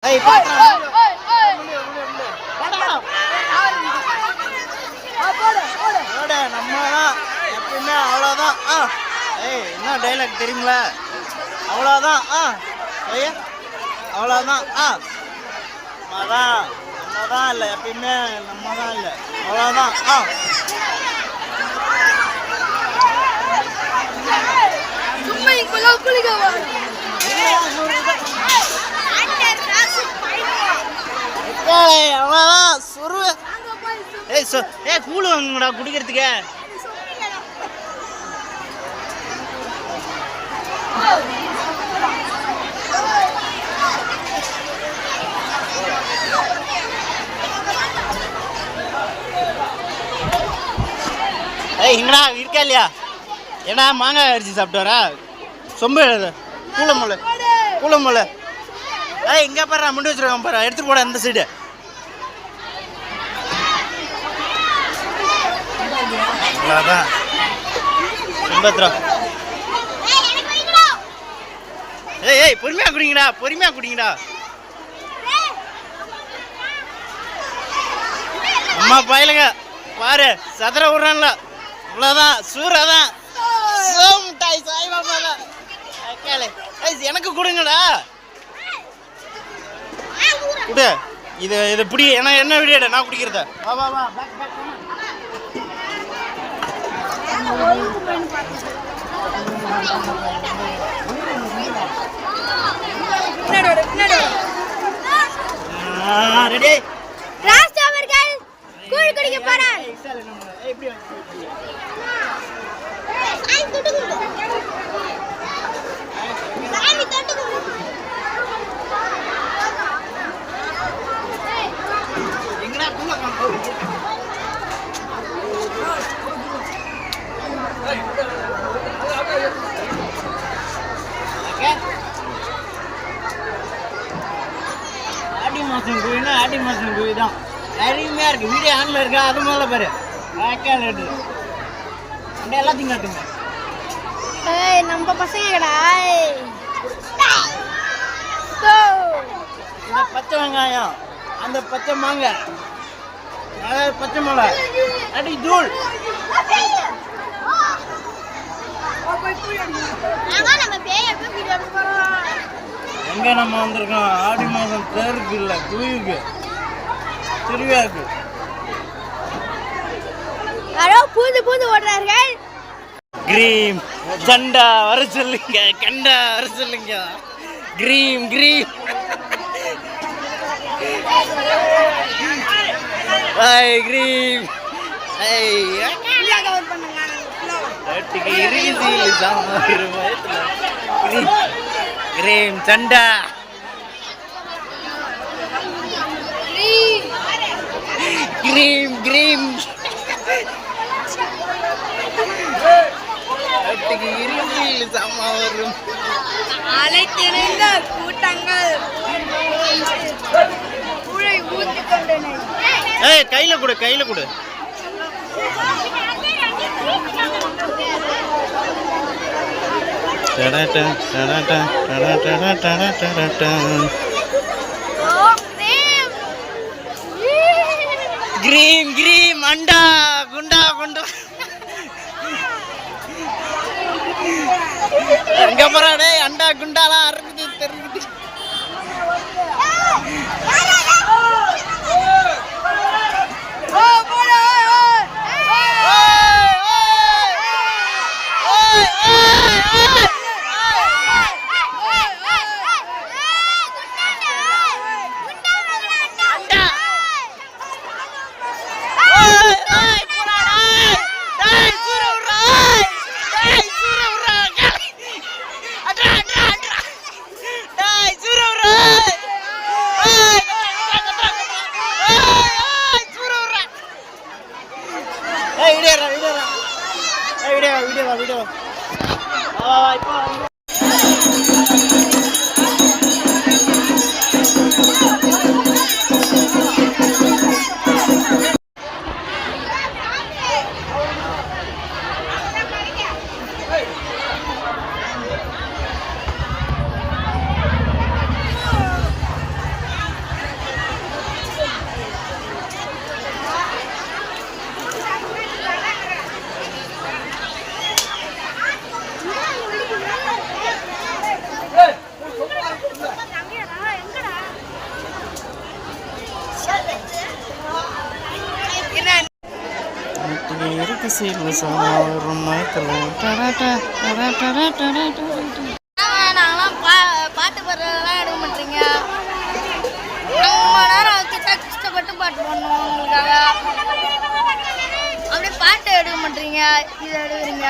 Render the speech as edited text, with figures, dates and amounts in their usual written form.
ஏய் பாத்ரா போடு நம்மதான் எப்பவுமே அவ்வளோதான். ஏய் என்ன டைலாக் தெரியுங்களா? அவ்வளோதான். ஐயா அவ்வளோதான். அதான் நம்ம தான் இல்லை, எப்பயுமே நம்ம தான் இல்லை, அவ்வளோதான். அவ்வளோதான் சுருவே. ஏய் கூழு வாங்குங்கடா குடிக்கிறதுக்கு. ஏய் இங்கடா இருக்கா இல்லையா? ஏன்னா மாங்காய் அரிசி சாப்பிட்டு வரா சொம்பு எழுது கூலமொழு. ஏய் இங்கே பாரு முடி வச்சுருக்கேன் பாரு, எடுத்துட்டு போட அந்த சைடு. அதான் பத்திரா. ஏய் பொறுமையா குடிங்கடா. அம்மா பாயலுங்க பாரு சதுர விடுறான்ல, அவ்வளோதான் சூறாதான். மிட்டாய் சாய்பாபா எனக்கு கொடுங்கடா குடு. இது பிடி, ஏன்னா என்ன விடியாட நான் குடிக்கிறத. வா வா வா ரெடி. ராஜ் அவர்கள் கூழ் குடிக்க போறார். ஆடி மாசம் குழி தான் அருமையா இருக்கு. வீடியோ ஆன்ல இருக்கா? அது மேல பாரு எல்லாத்தையும் காட்டுங்க. நம்ம பசங்கடா. இந்த பச்சை வெங்காயம், அந்த பச்சை மாங்காய், அதாவது பச்சை மிளகா அடி தூள். எங்க நம்ம வந்திருக்கோம்? ஆடி மாதம் தேருக்கு இல்லை குயிலுக்கு திருவிழாக்கு. யாரோ பூந்து ஓடுறார்கள். கிரீம் சண்டா வர சொல்லுங்க, கண்டா வர சொல்லுங்க. Cream cream cream Shanda cream இறுதியில் சமா வரும். அலைத்திருந்த கூட்டங்கள் ஊற்றிக் கொண்டன. கையில கொடு. கிரீம் அண்டா குண்டா எங்க போறாடே? அண்டா குண்டாலாம் அறுக்குது தெரியுது. நாங்களாம் பாட்டு பாடுறதெல்லாம் எடுக்க மாட்டீங்க. 2 மணி நேரம் கஷ்டப்பட்டு பாட்டு பண்ணுவோம் உங்களுக்காக. அப்படியே பாட்டு எடுக்க மாட்டீங்க, இதை எடுக்கிறீங்க.